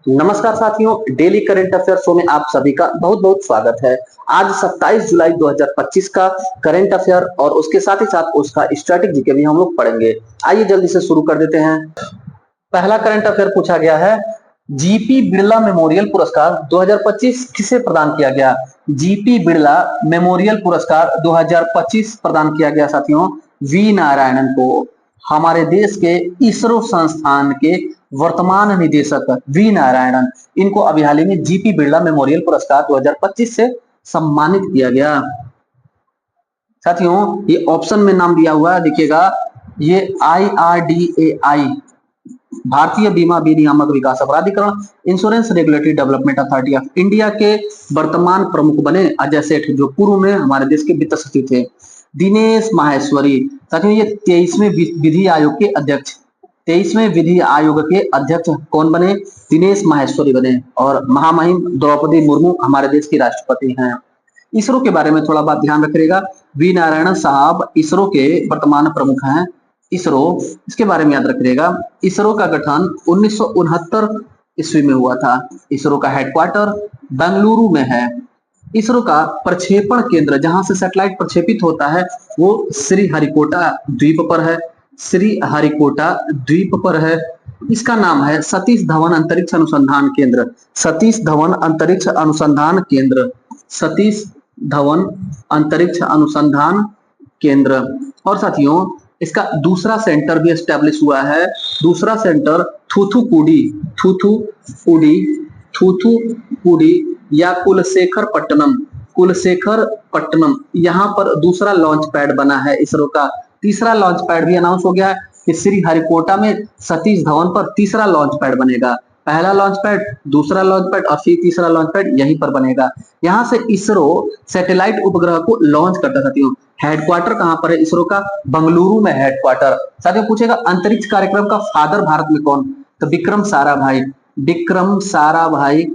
नमस्कार साथियों, daily current affair show में आप सभी का बहुत बहुत स्वागत है। आज 27 जुलाई 2025 का करंट अफेयर और उसके साथ ही साथ उसका स्ट्रैटेजी के भी हम लोग पढ़ेंगे। आइए जल्दी से शुरू कर देते हैं। पहला करंट अफेयर पूछा गया है, जीपी बिरला मेमोरियल पुरस्कार 2025 किसे प्रदान किया गया? जीपी बिरला मेमोरियल पुरस्कार 2025 प्रदान किया गया साथियों वी नारायणन को। हमारे देश के इसरो संस्थान के वर्तमान निदेशक वी नारायणन, इनको अभी हाल ही में जीपी बिरला मेमोरियल पुरस्कार 2025 से सम्मानित किया गया। साथियों ये ऑप्शन में नाम दिया हुआ है, देखिएगा, ये IRDAI भारतीय बीमा विनियामक विकास प्राधिकरण, insurance regulatory development authority of India के वर्तमान प्रमुख बने अजय सेठ, जो पूर्व में हमारे देश के वित्त सचिव थे। दिनेश माहेश्वरी, साथियों ये 23वें विधि आयोग के अध्यक्ष, 23वें विधि आयोग के अध्यक्ष कौन बने? दिनेश माहेश्वरी बने। और महामहिम द्रौपदी मुर्मू हमारे देश की राष्ट्रपति हैं। इसरो के बारे में थोड़ा बात ध्यान रखिएगा, वी नारायणन साहब इसरो के वर्तमान प्रमुख हैं। इसरो, इसके बारे में याद रखिएगा, इसरो का गठन 1969 ईस्वी में हुआ था। इसरो का हेडक्वार्टर बेंगलुरु में है। इसरो का प्रक्षेपण केंद्र जहां से सैटेलाइट प्रक्षेपित होता है वो श्रीहरिकोटा द्वीप पर है। श्रीहरिकोटा द्वीप पर है। इसका नाम है सतीश धवन अंतरिक्ष अनुसंधान केंद्र। सतीश धवन अंतरिक्ष अनुसंधान केंद्र। सतीश धवन अंतरिक्ष अनुसंधान केंद्र। और साथियों इसका दूसरा सेंटर भी एस्टेब्लिश हुआ है। दूसरा सेंटर थूथुकुडी, थूथुकुडी, थूथुकुडी या कुलशेखरपट्टनम, कुलशेखरपट्टनम, यहाँ पर दूसरा लॉन्च पैड बना है इसरो का। तीसरा लॉन्च पैड भी अनाउंस हो गया है कि श्रीहरिकोटा में सतीश धवन पर तीसरा लॉन्च पैड बनेगा। पहला लॉन्च पैड, दूसरा लॉन्च पैड और फिर तीसरा लॉन्च पैड यहीं पर बनेगा। यहाँ से इसरो सैटेलाइट उपग्रह को लॉन्च करता साथियों। हेडक्वार्टर कहां पर है इसरो का? बंगलुरु में हेडक्वार्टर। साथियों पूछेगा अंतरिक्ष कार्यक्रम का फादर भारत में कौन? तो विक्रम साराभाई। विक्रम साराभाई,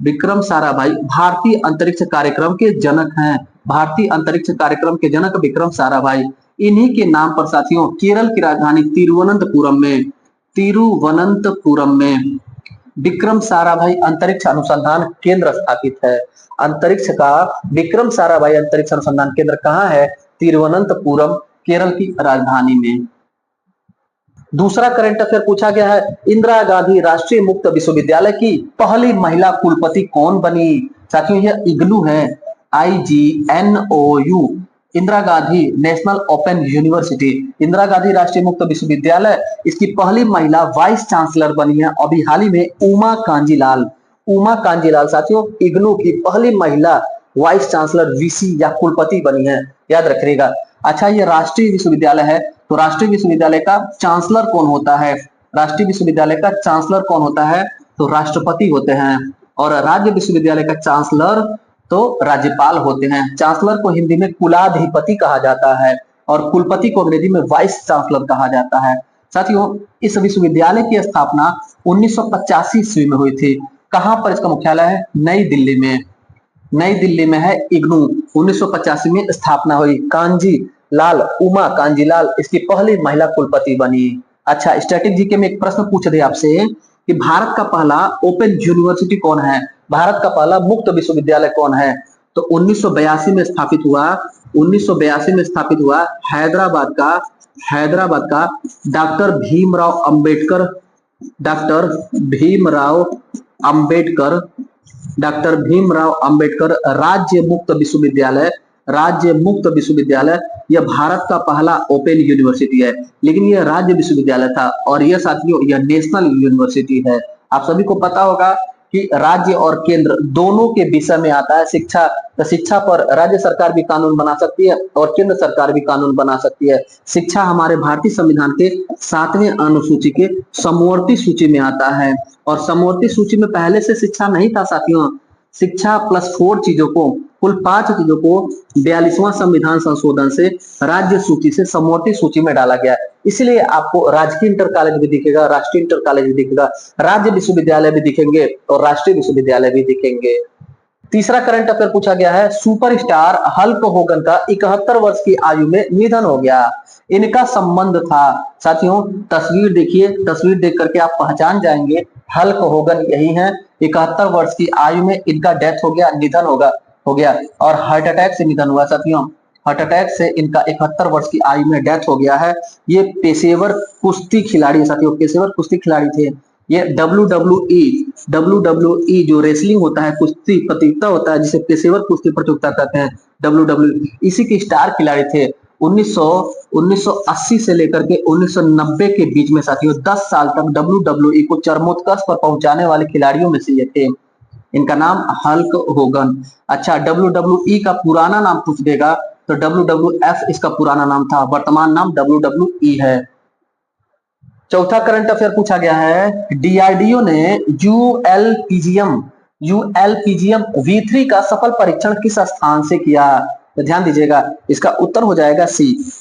विक्रम साराभाई भारतीय अंतरिक्ष कार्यक्रम के जनक हैं। भारतीय अंतरिक्ष कार्यक्रम के जनक विक्रम साराभाई। इन्हीं के नाम पर साथियों केरल की राजधानी तिरुवनंतपुरम में, तिरुवनंतपुरम में विक्रम साराभाई अंतरिक्ष अनुसंधान केंद्र स्थापित है। अंतरिक्ष का विक्रम साराभाई अंतरिक्ष अनुसंधान केंद्र कहाँ है? तिरुवनंतपुरम, केरल की राजधानी में। दूसरा करंट अफेयर पूछा गया है, इंदिरा गांधी राष्ट्रीय मुक्त विश्वविद्यालय की पहली महिला कुलपति कौन बनी? साथियों यह इग्नू है, IGNOU, Indira Gandhi national open university. Indira Gandhi राष्ट्रीय मुक्त विश्वविद्यालय, इसकी पहली महिला वाइस चांसलर बनी है अभी हाल ही में उमा कांजीलाल। उमा कांजीलाल साथियों इग्नू की पहली महिला वाइस चांसलर वीसी या कुलपति बनी है, याद रखिएगा। अच्छा ये राष्ट्रीय विश्वविद्यालय है, तो राष्ट्रीय विश्वविद्यालय का चांसलर कौन होता है? राष्ट्रीय विश्वविद्यालय का चांसलर कौन होता है? तो राष्ट्रपति होते हैं। और राज्य विश्वविद्यालय का चांसलर तो राज्यपाल होते हैं। चांसलर को हिंदी में कुलाधिपति कहा जाता है और कुलपति को अंग्रेजी में वाइस चांसलर कहा जाता है। साथियों इस विश्वविद्यालय की स्थापना 1985 ईस्वी में हुई थी। कहां पर इसका मुख्यालय है? नई दिल्ली में। नई दिल्ली में है इग्नू। 1985 में स्थापना हुई। कांजी लाल, उमा कांजीलाल इसकी पहली महिला कुलपति बनी। अच्छा स्टैटिक जीके में एक प्रश्न पूछ दे आपसे कि भारत का पहला ओपन यूनिवर्सिटी कौन है? भारत का पहला मुक्त विश्वविद्यालय कौन है? तो 1982 में स्थापित हुआ। 1982 में स्थापित हुआ हैदराबाद का, हैदराबाद का doctor Bhimrao Ambedkar, doctor Bhimrao Ambedkar, doctor Bhimrao Ambedkar राज्य मुक्त विश्वविद्यालय। राज्य मुक्त विश्वविद्यालय यह भारत का पहला ओपन यूनिवर्सिटी है, लेकिन यह राज्य विश्वविद्यालय था और यह साथियों यह नेशनल यूनिवर्सिटी है। आप सभी को पता होगा कि राज्य और केंद्र दोनों के विषय में आता है शिक्षा। तो शिक्षा पर राज्य सरकार भी कानून बना सकती है और केंद्र सरकार भी कानून बना सकती है। शिक्षा हमारे भारतीय संविधान के 7वें अनुसूची के समवर्ती सूची में आता है और समवर्ती सूची में पहले से शिक्षा नहीं था साथियों। शिक्षा +4 चीजों को, कुल 5 चीजों को 42वां संविधान संशोधन से राज्य सूची से समवर्ती सूची में डाला गया। इसलिए आपको राजकीय इंटर कॉलेज भी दिखेगा, राष्ट्रीय इंटर कॉलेज भी दिखेगा, राज्य विश्वविद्यालय भी दिखेंगे और राष्ट्रीय विश्वविद्यालय भी दिखेंगे। तीसरा करंट अफेयर पूछा गया है, सुपरस्टार हल्क होगन का 71 वर्ष की आयु में निधन हो गया। इनका संबंध था, साथियों तस्वीर देखिए, तस्वीर देख करके आप पहचान जाएंगे हल्क होगन यही है। 71 वर्ष की आयु में इनका डेथ हो गया, निधन हो गया और हार्ट अटैक से निधन हुआ साथियों। हार्ट अटैक से इनका 71 वर्ष की आयु में डेथ हो गया है। ये पेशेवर कुश्ती खिलाड़ी साथियों, पेशेवर कुश्ती खिलाड़ी थे। ये डब्ल्यू जो रेसलिंग होता है, कुश्ती प्रतियोगिता होता है, जिसे पेशेवर कुश्ती प्रतियोगिता कहते हैं, डब्ल्यू इसी के स्टार खिलाड़ी थे। 1980 से लेकर के 1990 के बीच में साथियों 10 साल तक डब्ल्यू को चरमोत्कर्ष पर पहुंचाने वाले खिलाड़ियों में से ये थे। इनका नाम हल्क होगन। अच्छा, डब्ल्यू का पुराना नाम पूछ देगा तो WWF इसका पुराना नाम था, वर्तमान नाम WWE है। चौथा करंट अफेयर पूछा गया है, डीआरडीओ ने यूएलपीजीएम V3 का सफल परीक्षण किस स्थान से किया? तो ध्यान दीजिएगा, इसका उत्तर हो जाएगा सी,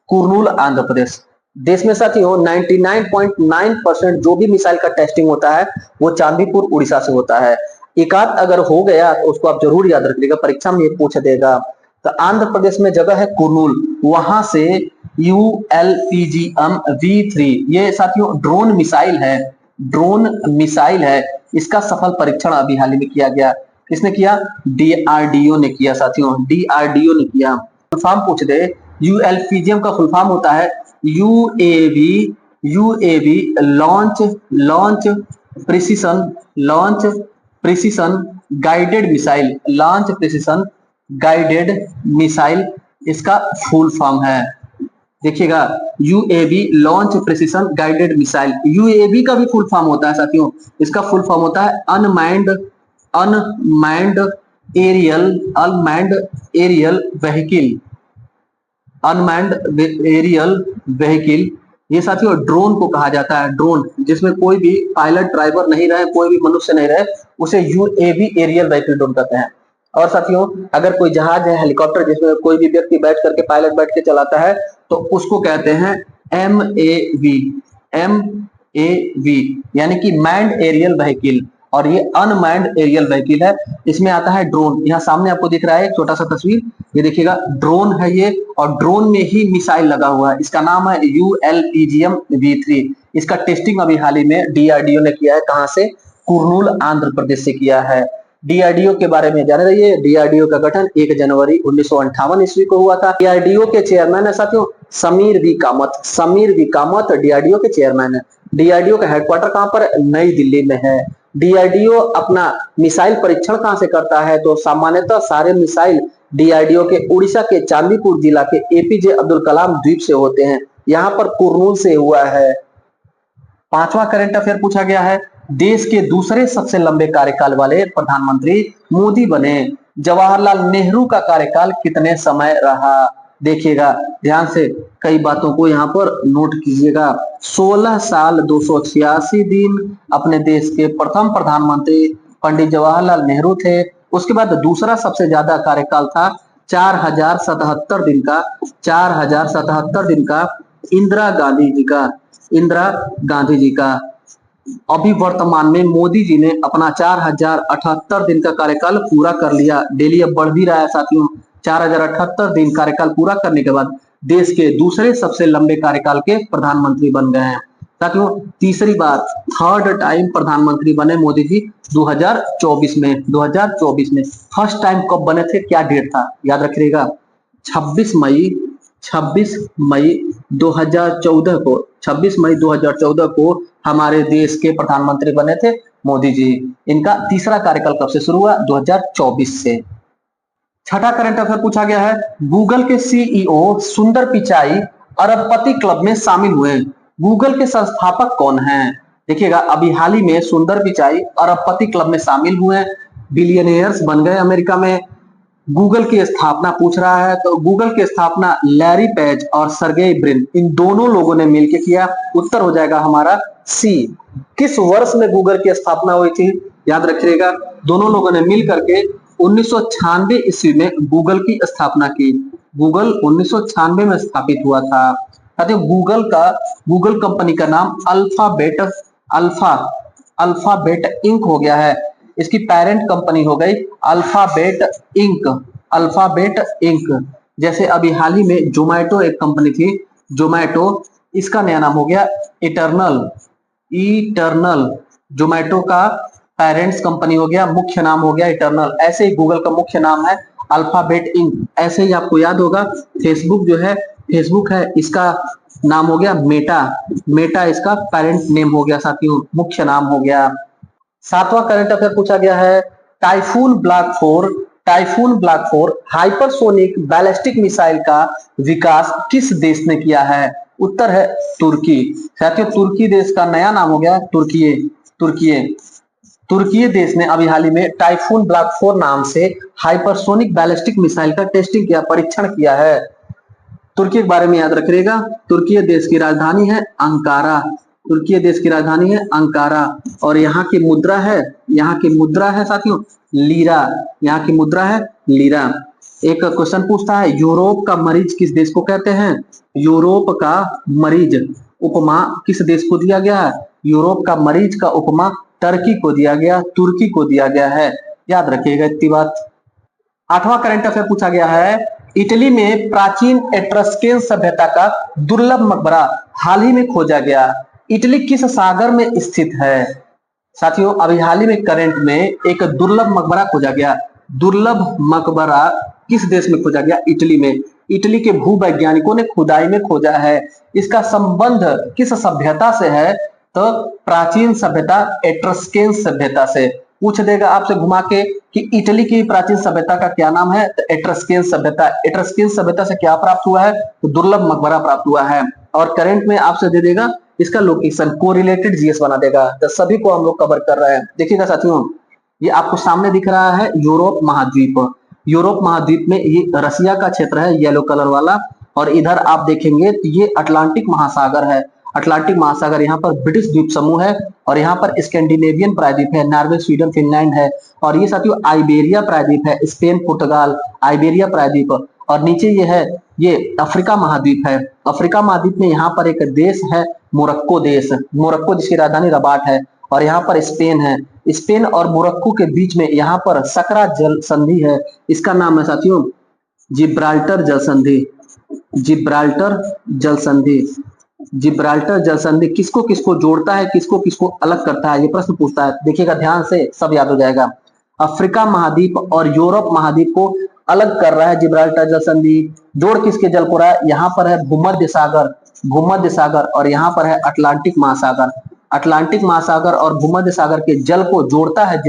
कुर्नूल आंध्र प्रदेश। देश में साथियों 99.9% जो भी मिसाइल का टेस्टिंग होता है वो चांदीपुर उड़ीसा से होता है। एकाध अगर हो गया तो उसको आप जरूर याद रखिएगा, परीक्षा में ये पूछ देगा। तो आंध्र प्रदेश में जगह है कुर्नूल, वहां से ULPGM V3 ये साथियों ड्रोन मिसाइल है, इसका सफल परीक्षण अभी हाल ही में किया गया। किसने किया? DRDO ने किया साथियों, DRDO ने किया। फुल फॉर्म पूछ दे, ULPGM का फुल फॉर्म होता है UAV launch precision guided missile, इसका फुल फॉर्म है। देखिएगा, UAV launch precision guided missile, UAV का भी फुल फॉर्म होता है साथियों, इसका फुल फॉर्म होता है अनमैन्ड एरियल व्हीकल। ये साथियों ड्रोन को कहा जाता है, ड्रोन जिसमें कोई भी पायलट ड्राइवर नहीं रहे, कोई भी मनुष्य नहीं रहे, उसे यूएवी एरियल व्हीकल ड्रोन कहते हैं। और साथियों अगर कोई जहाज है, हेलीकॉप्टर जिसमें कोई भी व्यक्ति बैठ करके, पायलट बैठ के चलाता है, तो उसको कहते हैं MAV यानी कि मैन्ड एरियल व्हीकल, और ये अनमैन्ड एरियल व्हीकल है। इसमें आता है ड्रोन, यहाँ सामने आपको दिख रहा है एक छोटा सा तस्वीर, ये देखिएगा ड्रोन है ये, और ड्रोन में ही मिसाइल लगा हुआ है। इसका नाम है ULPGM V3। इसका टेस्टिंग अभी हाल ही में DRDO ने किया है। कहां से? कुर्नूल आंध्र प्रदेश से किया है। DRDO के बारे में जाने रहिए, DRDO का गठन 1 जनवरी 1958 ईस्वी को हुआ था। DRDO के चेयरमैन है साथियों समीर वी कामत DRDO के चेयरमैन है। DRDO का हेडक्वार्टर कहां पर? नई दिल्ली में है। DRDO अपना मिसाइल परीक्षण कहां से करता है? तो सामान्यतः सारे मिसाइल DRDO के उड़ीसा के चांदीपुर जिला के APJ अब्दुल कलाम द्वीप से होते हैं, यहाँ पर कुर्नूल से हुआ है। पांचवा करंट अफेयर पूछा गया है, देश के दूसरे सबसे लंबे कार्यकाल वाले प्रधानमंत्री मोदी बने। जवाहरलाल नेहरू का कार्यकाल कितने समय रहा? देखिएगा ध्यान से, कई बातों को यहाँ पर नोट कीजिएगा। 16 साल 286 दिन अपने देश के प्रथम प्रधानमंत्री पंडित जवाहरलाल नेहरू थे। उसके बाद दूसरा सबसे ज्यादा कार्यकाल था 4077 दिन का इंदिरा गांधी जी का। अभी वर्तमान में मोदी जी ने अपना 4078 दिन का कार्यकाल पूरा कर लिया। डेली अब बढ़ भी रहा है साथियों। 4078 दिन कार्यकाल पूरा करने के बाद देश के दूसरे सबसे लंबे कार्यकाल के प्रधानमंत्री बन गए हैं साथियों। तीसरी बार थर्ड टाइम प्रधानमंत्री बने मोदी जी 2024 में। फर्स्ट टाइम कब बने थे, क्या डेट था, याद रखिएगा, 26 मई 2014 को हमारे देश के प्रधानमंत्री बने थे मोदी जी। इनका तीसरा कार्यकाल कब से शुरू हुआ? 2024 से। छठा करंट अफेयर पूछा गया है, गूगल के CEO सुंदर पिचाई अरबपति क्लब में शामिल हुए। गूगल के संस्थापक कौन हैं? देखिएगा अभी हाल ही में सुंदर पिचाई अरबपति क्लब में शामिल हुए, बिलियनियर्स बन गए अमेरिका में। गूगल की स्थापना पूछ रहा है, तो गूगल की स्थापना लैरी पेज और सर्गेई ब्रिन इन दोनों लोगों ने मिलकर किया। उत्तर हो जाएगा हमारा सी। किस वर्ष में गूगल की स्थापना हुई थी? याद रखिएगा, दोनों लोगों ने मिल करके 1996 ईस्वी में गूगल की स्थापना की। गूगल 1996 में स्थापित हुआ था। गूगल कंपनी का नाम अल्फाबेट इंक हो गया है। इसकी पेरेंट कंपनी हो गई अल्फाबेट इंक। Alphabet ink. जैसे अभी हाल ही में जोमेटो एक कंपनी थी, जोमेटो, इसका नया नाम हो गया इटरनल। इटरनल जोमेटो का पेरेंट्स कंपनी हो गया, मुख्य नाम हो गया इटरनल। ऐसे ही गूगल का मुख्य नाम है अल्फाबेट इंक। ऐसे ही आपको याद होगा फेसबुक जो है, फेसबुक है, इसका नाम हो गया मेटा। मेटा इसका पेरेंट नेम हो गया साथियों, मुख्य नाम हो गया। सातवां करंट अफेयर पूछा गया है, typhoon black 4, typhoon black 4 hypersonic ballistic missile का विकास किस देश ने किया है? उत्तर है तुर्की। साथियों तुर्की देश का नया नाम हो गया तुर्की। तुर्की तुर्की देश ने अभी हाल ही में टाइफून ब्लैक 4 नाम से हाइपरसोनिक बैलिस्टिक मिसाइल का टेस्टिंग किया, परीक्षण किया है। तुर्की के बारे में याद रखिएगा, तुर्की देश की राजधानी है अंकारा। तुर्की देश की राजधानी है अंकारा। और यहाँ की मुद्रा है, यहाँ की मुद्रा है साथियों लीरा। यहाँ की मुद्रा है लीरा। एक क्वेश्चन पूछता है, यूरोप का मरीज किस देश को कहते हैं? यूरोप का मरीज उपमा किस देश को दिया गया है? यूरोप का मरीज का उपमा टर्की को दिया गया, तुर्की को दिया गया है। याद रखिएगा इतनी बात। आठवां करंट अफेयर पूछा गया है, इटली में प्राचीन एट्रस्केन सभ्यता का दुर्लभ मकबरा हाल ही में खोजा गया। इटली किस सागर में स्थित है? साथियों अभी हाल ही में करंट में एक दुर्लभ मकबरा खोजा गया। दुर्लभ मकबरा किस देश में खोजा गया? इटली में। इटली के भूवैज्ञानिकों ने खुदाई में खोजा है। इसका संबंध किस सभ्यता से है? तो प्राचीन सभ्यता एट्रस्केन सभ्यता से। पूछ देगा आपसे घुमा के कि इटली की प्राचीन सभ्यता का क्या नाम है? तो एट्रस्केन सभ्यता। एट्रस्केन सभ्यता से क्या प्राप्त हुआ है? तो दुर्लभ मकबरा प्राप्त हुआ है। और करंट में आपसे दे देगा इसका लोकेशन, कोरिलेटेड जीएस बना देगा। तो सभी को हम लोग कवर कर रहे हैं। देखिएगा साथियों, ये आपको सामने दिख रहा है यूरोप महाद्वीप। यूरोप महाद्वीप में ये रसिया का क्षेत्र है, येलो कलर वाला। और इधर आप देखेंगे तो ये अटलांटिक महासागर है। अटलांटिक महासागर, यहाँ पर ब्रिटिश द्वीप समूह है। और यहाँ पर स्कैंडिनेवियन प्रायद्वीप है, नॉर्वे, स्वीडन, फिनलैंड है। और ये साथियों आइबेरिया प्रायद्वीप है, स्पेन, पुर्तगाल, आइबेरिया प्रायद्वीप। और नीचे ये है, ये अफ्रीका महाद्वीप है। अफ्रीका महाद्वीप में यहाँ पर एक देश है मोरक्को देश, मोरक्को जिसकी राजधानी रबाट है। और यहाँ पर स्पेन है। स्पेन और मोरक्को के बीच में यहाँ पर सकरा जल संधि है। इसका नाम है साथियों जिब्राल्टर जल संधि। जिब्राल्टर जल संधि। जिब्राल्टर जल संधि किसको किसको जोड़ता है, किसको किसको अलग करता है, ये प्रश्न पूछता है। देखिएगा ध्यान से, सब याद हो जाएगा। अफ्रीका महाद्वीप और यूरोप महाद्वीप को अलग कर रहा है जिब्राल्टर जल संधि। जोड़ किसके जल को रहा है? यहाँ पर है भूमध्य सागर, भूमध्य सागर। और यहाँ पर है अटलांटिक महासागर। अटलांटिक महासागर और भूमध्य सागर के जल को जोड़ता है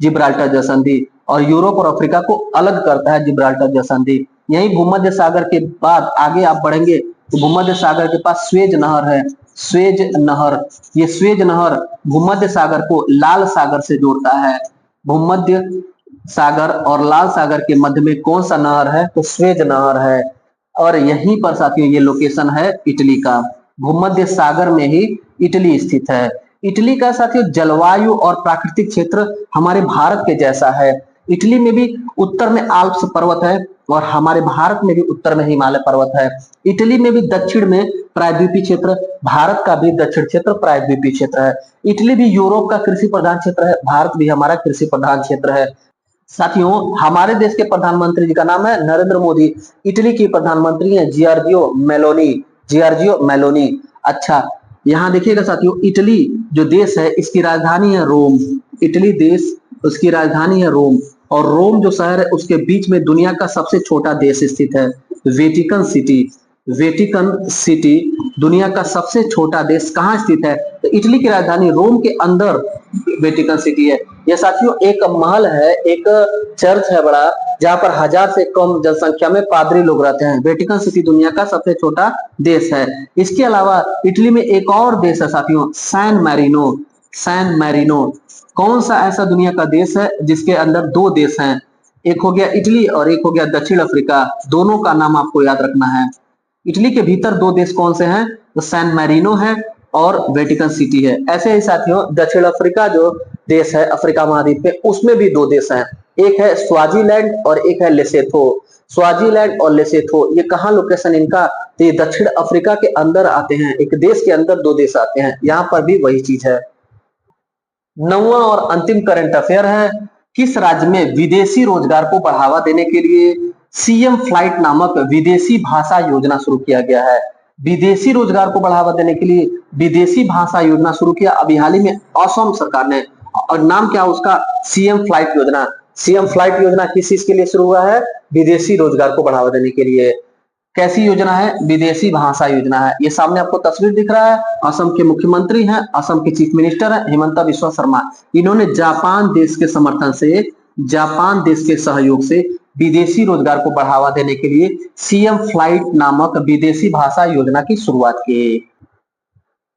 जिब्राल्टर जल संधि। और यूरोप और अफ्रीका को अलग करता है जिब्राल्टर जल संधि। यही भूमध्य सागर के बाद आगे आप बढ़ेंगे तो भूमध्य सागर के पास स्वेज नहर है। स्वेज नहर, ये स्वेज नहर भूमध्य सागर को लाल सागर से जोड़ता है। भूमध्य सागर और लाल सागर के मध्य में कौन सा नहर है? तो स्वेज नहर है। और यहीं पर साथियों ये लोकेशन है इटली का। भूमध्य सागर में ही इटली स्थित है। इटली का साथियों जलवायु और प्राकृतिक क्षेत्र हमारे भारत के जैसा है। इटली में भी उत्तर में आल्प्स पर्वत है और हमारे भारत में भी उत्तर में हिमालय पर्वत है। इटली में भी दक्षिण में प्रायद्वीपीय क्षेत्र, भारत का भी दक्षिण क्षेत्र प्रायद्वीपीय क्षेत्र है। इटली भी यूरोप का कृषि प्रधान क्षेत्र है, भारत भी हमारा कृषि प्रधान क्षेत्र है। साथियों हमारे देश के प्रधानमंत्री जी का नाम है नरेंद्र मोदी। इटली की प्रधानमंत्री है जियोर्जियो मेलोनी। Giorgio Meloni. अच्छा, यहाँ देखिएगा साथियों, इटली जो देश है इसकी राजधानी है रोम। इटली देश, उसकी राजधानी है रोम। और रोम जो शहर है उसके बीच में दुनिया का सबसे छोटा देश स्थित है, वेटिकन सिटी। वेटिकन सिटी दुनिया का सबसे छोटा देश कहाँ स्थित है? तो इटली की राजधानी रोम के अंदर वेटिकन सिटी है। यह साथियों एक महल है, एक चर्च है बड़ा, जहां पर 1000 से कम जनसंख्या में पादरी लोग रहते हैं। वेटिकन सिटी दुनिया का सबसे छोटा देश है। इसके अलावा इटली में एक और देश है साथियों, सैन मैरिनो। सैन मैरिनो कौन सा ऐसा दुनिया का देश है जिसके अंदर दो देश हैं? एक हो गया इटली और एक हो गया दक्षिण अफ्रीका। दोनों का नाम आपको याद रखना है। इटली के भीतर दो देश कौन से हैं? तो सैन मैरिनो है और वेटिकन सिटी है। ऐसे ही साथियों दक्षिण अफ्रीका जो देश है अफ्रीका महाद्वीप पे, उसमें भी दो देश हैं। एक है स्वाजीलैंड और एक है लेसेथो। स्वाजीलैंड और लेसेथो ये कहाँ लोकेशन इनका? तो ये दक्षिण अफ्रीका के अंदर आते हैं। एक देश के अंदर दो देश आते हैं, यहाँ पर भी वही चीज है। नौवां और अंतिम करंट अफेयर है, किस राज्य में विदेशी रोजगार को बढ़ावा देने के लिए सीएम फ्लाइट नामक विदेशी भाषा योजना शुरू किया गया है? विदेशी रोजगार को बढ़ावा देने के लिए विदेशी भाषा योजना शुरू किया अभी हाल ही में असम सरकार ने। और नाम क्या है उसका? सीएम फ्लाइट योजना। सीएम फ्लाइट योजना किस चीज के लिए शुरू हुआ है? विदेशी रोजगार को बढ़ावा देने के लिए। कैसी योजना है? विदेशी भाषा योजना है। ये सामने आपको तस्वीर दिख रहा है, असम के मुख्यमंत्री हैं, असम के चीफ मिनिस्टर हैं हिमंता बिस्वा शर्मा। इन्होंने जापान देश के समर्थन से, जापान देश के सहयोग से विदेशी रोजगार को बढ़ावा देने के लिए सीएम फ्लाइट नामक विदेशी भाषा योजना की शुरुआत की।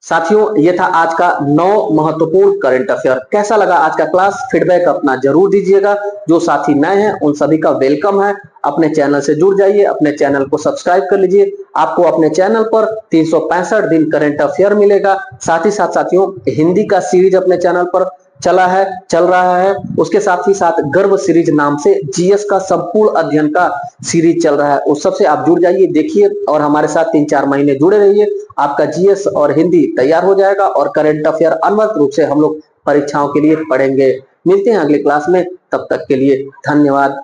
साथियों, ये था आज का 9 महत्वपूर्ण करंट अफेयर। कैसा लगा आज का क्लास? फीडबैक अपना जरूर दीजिएगा। जो साथी नए हैं उन सभी का वेलकम है। अपने चैनल से जुड़ जाइए, अपने चैनल को सब्सक्राइब कर लीजिए। आपको अपने चैनल पर 365 दिन करंट अफेयर मिलेगा। साथ ही साथ साथियों, हिंदी का सीरीज अपने चैनल पर चल रहा है। उसके साथ ही साथ गर्व सीरीज नाम से जीएस का संपूर्ण अध्ययन का सीरीज चल रहा है। उस सबसे आप जुड़ जाइए, देखिए और हमारे साथ 3-4 महीने जुड़े रहिए। आपका जीएस और हिंदी तैयार हो जाएगा और करंट अफेयर अनवरत रूप से हम लोग परीक्षाओं के लिए पढ़ेंगे। मिलते हैं अगली क्लास में, तब तक के लिए धन्यवाद।